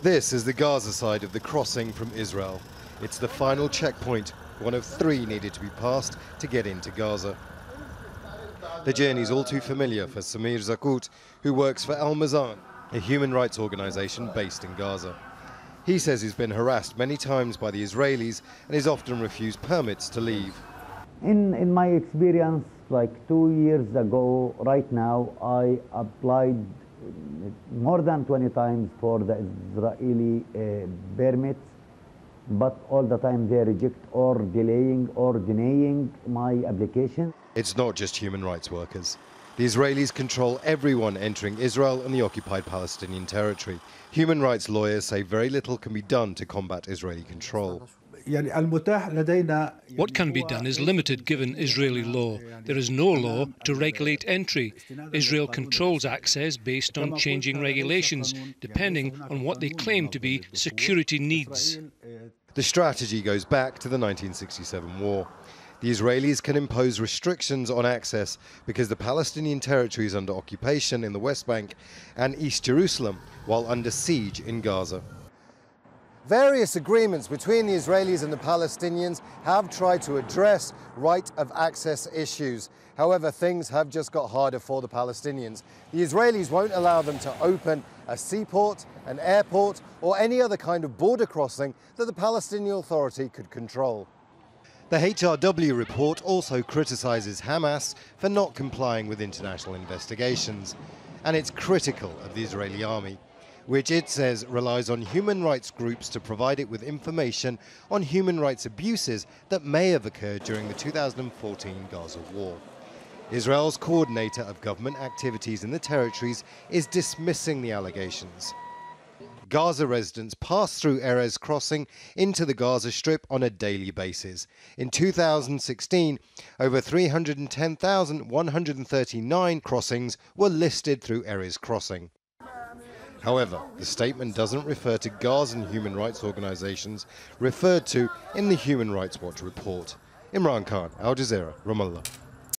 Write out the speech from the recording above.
This is the Gaza side of the crossing from Israel. It's the final checkpoint, one of 3 needed to be passed to get into Gaza. The journey's all too familiar for Samir Zakut, who works for Al Mazan, a human rights organization based in Gaza. He says he's been harassed many times by the Israelis and is often refused permits to leave. In my experience, like 2 years ago, right now, I applied more than 20 times for the Israeli permits, but all the time they reject or delaying or denying my application. It's not just human rights workers. The Israelis control everyone entering Israel and the occupied Palestinian territory. Human rights lawyers say very little can be done to combat Israeli control. What can be done is limited given Israeli law. There is no law to regulate entry. Israel controls access based on changing regulations, depending on what they claim to be security needs. The strategy goes back to the 1967 war. The Israelis can impose restrictions on access because the Palestinian territory is under occupation in the West Bank and East Jerusalem, while under siege in Gaza. Various agreements between the Israelis and the Palestinians have tried to address right of access issues. However, things have just got harder for the Palestinians. The Israelis won't allow them to open a seaport, an airport, or any other kind of border crossing that the Palestinian Authority could control. The HRW report also criticizes Hamas for not complying with international investigations, and it's critical of the Israeli army, which it says relies on human rights groups to provide it with information on human rights abuses that may have occurred during the 2014 Gaza war. Israel's coordinator of government activities in the territories is dismissing the allegations. Gaza residents pass through Erez crossing into the Gaza Strip on a daily basis. In 2016, over 310,139 crossings were listed through Erez crossing. However, the statement doesn't refer to Gazan human rights organizations referred to in the Human Rights Watch report. Imran Khan, Al Jazeera, Ramallah.